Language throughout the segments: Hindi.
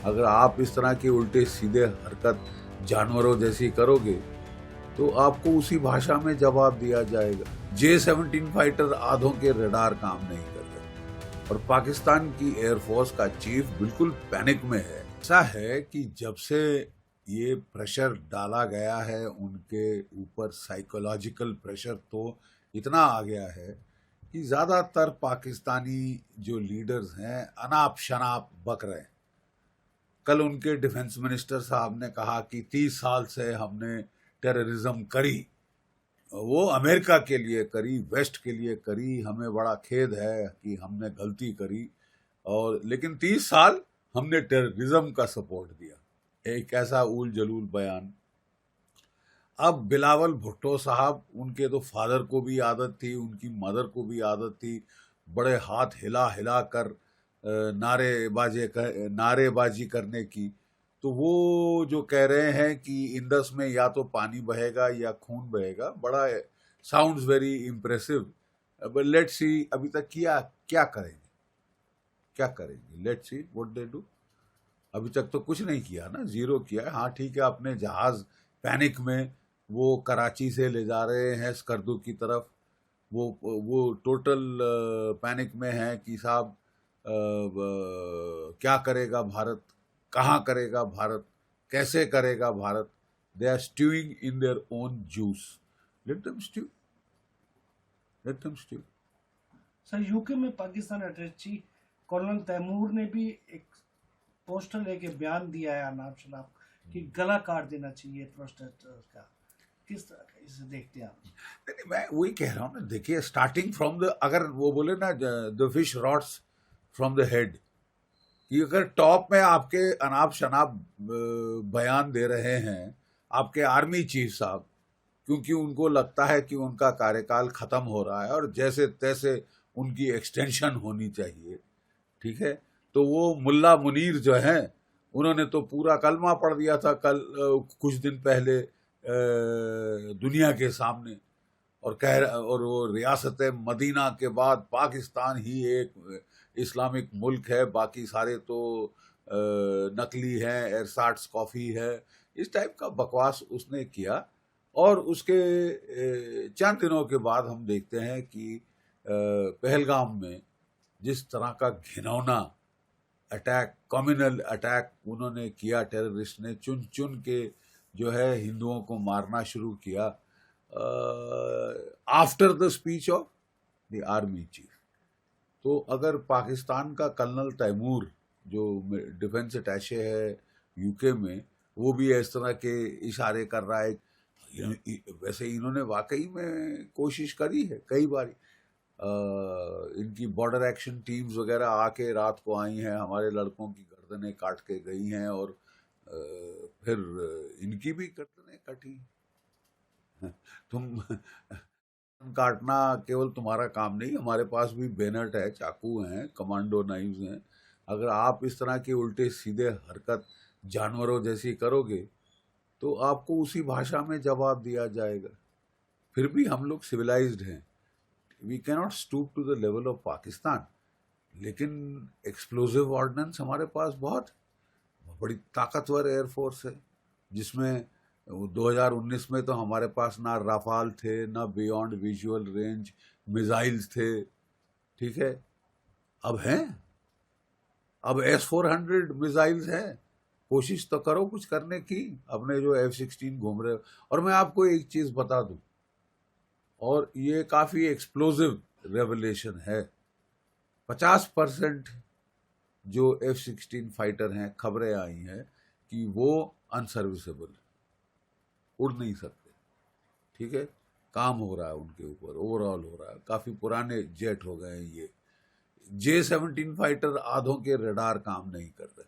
अगर आप इस तरह की उल्टे सीधे हरकत जानवरों जैसी करोगे तो आपको उसी भाषा में जवाब दिया जाएगा। J-17 फाइटर आधों के रडार काम नहीं करते और पाकिस्तान की एयरफोर्स का चीफ बिल्कुल पैनिक में है। ऐसा है कि जब से ये प्रेशर डाला गया है उनके ऊपर, साइकोलॉजिकल प्रेशर तो इतना आ गया है कि ज्यादातर पाकिस्तानी जो लीडर्स हैं अनाप शनाप बक रहे हैं। कल उनके डिफेंस मिनिस्टर साहब ने कहा कि 30 साल से हमने टेररिज्म करी, वो अमेरिका के लिए करी, वेस्ट के लिए करी, हमें बड़ा खेद है कि हमने गलती करी, और लेकिन 30 साल हमने टेररिज्म का सपोर्ट दिया। एक ऐसा ऊल जलूल बयान। अब बिलावल भुट्टो साहब, उनके तो फादर को भी आदत थी, उनकी मदर को भी आदत थी बड़े हाथ हिला हिला कर नारेबाजी करने की। तो वो जो कह रहे हैं कि इंडस में या तो पानी बहेगा या खून बहेगा, बड़ा sounds very impressive, but let's see अभी तक क्या क्या करेंगे, let's see what they do. अभी तक तो कुछ नहीं किया ना, जीरो किया है। हाँ ठीक है, अपने जहाज पैनिक में वो कराची से ले जा रहे हैं स्कर्दू की तरफ, वो टोटल पैनिक में है कि साहब क्या करेगा भारत, कहाँ करेगा भारत, कैसे करेगा Bharat. They are stewing in their own juice, let them stew, let them stew. Sir, UK में पाकिस्तान अटैची कर्नल तैमूर ने भी एक पोस्टर लेके बयान दिया है अनाप शनाप कि गला काट देना चाहिए प्रोटेस्टर्स का। किस तरह का इसे देखते हैं आप? नहीं, मैं वही कह रहा हूँ ना, देखिए स्टार्टिंग फ्रॉम द, अगर वो बोले ना the fish rots from the head, कि अगर टॉप में आपके अनाप शनाप बयान दे रहे हैं आपके आर्मी चीफ साहब, क्योंकि उनको लगता है कि उनका कार्यकाल खत्म हो रहा है और जैसे तैसे उनकी एक्सटेंशन होनी चाहिए, ठीक है, तो वो मुल्ला मुनीर जो हैं, उन्होंने तो पूरा कलमा पढ़ दिया था कल कुछ दिन पहले दुनिया के सामने, और वो रियासत मदीना के बाद पाकिस्तान ही एक इस्लामिक मुल्क है, बाकी सारे तो नकली हैं, एरसाट्स कॉफ़ी है, इस टाइप का बकवास उसने किया। और उसके चंद दिनों के बाद हम देखते हैं कि पहलगाम में जिस तरह का घिनौना अटैक, कम्युनल अटैक उन्होंने किया, टेररिस्ट ने चुन चुन के जो है हिंदुओं को मारना शुरू किया after the speech of the army chief. तो अगर पाकिस्तान का कर्नल तैमूर जो डिफेंस अटैचे है यूके में, वो भी इस तरह के इशारे कर रहा है, वैसे इन्होंने वाकई में कोशिश करी है कई बार। इनकी बॉर्डर एक्शन टीम्स वगैरह आके रात को आई हैं, हमारे लड़कों की गर्दनें काट के गई हैं, और फिर इनकी भी गर्दनें कटी। तुम काटना केवल तुम्हारा काम नहीं, हमारे पास भी बेनट है, चाकू हैं, कमांडो नाइव्स हैं। अगर आप इस तरह की उल्टे सीधे हरकत जानवरों जैसी करोगे तो आपको उसी भाषा में जवाब दिया जाएगा। फिर भी हम लोग सिविलाइज्ड हैं, we cannot stoop to the level of Pakistan, लेकिन एक्सप्लोजिव ऑर्डिनेंस हमारे पास बहुत बड़ी ताकतवर एयरफोर्स है, जिसमें 2019 में तो हमारे पास ना राफाल थे, ना बियॉन्ड विजुअल रेंज मिसाइल्स थे, ठीक है, अब हैं, अब S-400 मिसाइल्स हैं। कोशिश तो करो कुछ करने की, अपने जो F-16 घूम रहे हो। और मैं आपको एक चीज बता दूं, और ये काफी एक्सप्लोजिव रेवलेशन है, 50% जो F-16 फाइटर हैं, खबरें आई हैं कि वो अनसर्विसेबल, उड़ नहीं सकते, ठीक है, काम हो रहा है उनके ऊपर, ओवरऑल हो रहा है, काफी पुराने जेट हो गए हैं ये। J-17 फाइटर आधों के रडार काम नहीं कर रहे,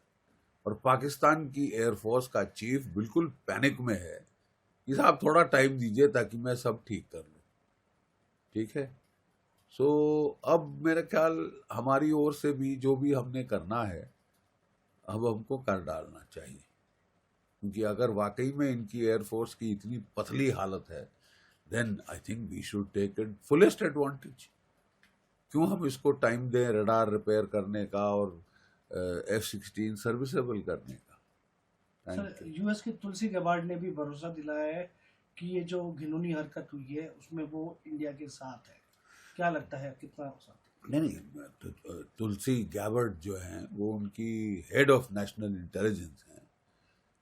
और पाकिस्तान की एयरफोर्स का चीफ बिल्कुल पैनिक में है कि साहब थोड़ा टाइम दीजिए ताकि मैं सब ठीक कर लूं, ठीक है। सो अब मेरा ख्याल हमारी ओर से भी जो भी हमने करना है अब हमको कर डालना चाहिए, क्योंकि अगर वाकई में इनकी एयरफोर्स की इतनी पतली हालत है, then I think we should take it fullest advantage. क्यों हम इसको टाइम दें रडार रिपेयर करने का और F-16 सर्विसेबल करने का। सर यूएस के तुलसी गबार्ड ने भी भरोसा दिलाया है कि ये जो घिनौनी हरकत हुई है उसमें वो इंडिया के साथ है। क्या लगता है कितना साथ? नहीं, तुलसी गैबर्ड जो हैं वो उनकी हेड ऑफ नेशनल इंटेलिजेंस हैं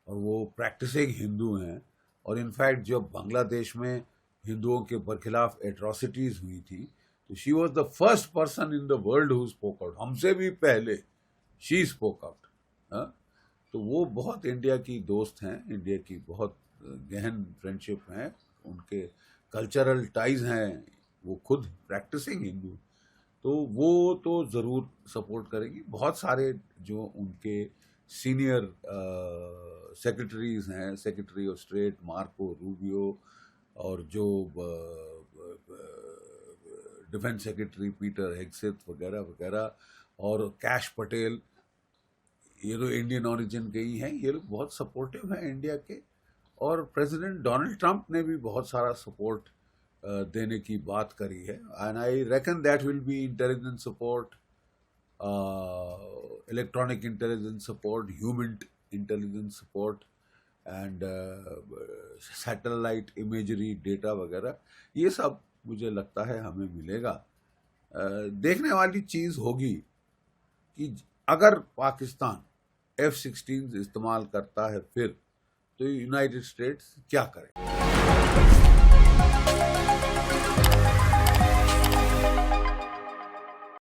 और वो प्रैक्टिसिंग हिंदू हैं। और इनफैक्ट जब बांग्लादेश में हिंदुओं के खिलाफ एट्रॉसिटीज हुई थी तो she was the first person in the world who spoke out, हमसे भी पहले शी स्पोक आउट। तो वो बहुत इंडिया की दोस्त हैं, इंडिया की बहुत गहन फ्रेंडशिप हैं, उनके कल्चरल टाइज हैं, वो खुद प्रैक्टिसिंग हिंदू, तो वो तो ज़रूर सपोर्ट करेगी। बहुत सारे जो उनके सीनियर सेक्रेटरीज हैं, secretary of state Marco Rubio और जो डिफेंस सेक्रेटरी पीटर हेगसेथ वगैरह वगैरह और कैश पटेल, ये लोग इंडियन ओरिजिन के ही हैं, ये लोग बहुत सपोर्टिव हैं इंडिया के। और प्रेसिडेंट डोनाल्ड ट्रंप ने भी बहुत सारा सपोर्ट देने की बात करी है। And I reckon that will be intelligence support, electronic intelligence support, human intelligence support and satellite imagery data वगैरह, ये सब मुझे लगता है हमें मिलेगा। देखने वाली चीज़ होगी कि अगर पाकिस्तान F-16 इस्तेमाल करता है फिर तो यूनाइटेड स्टेट्स क्या करे।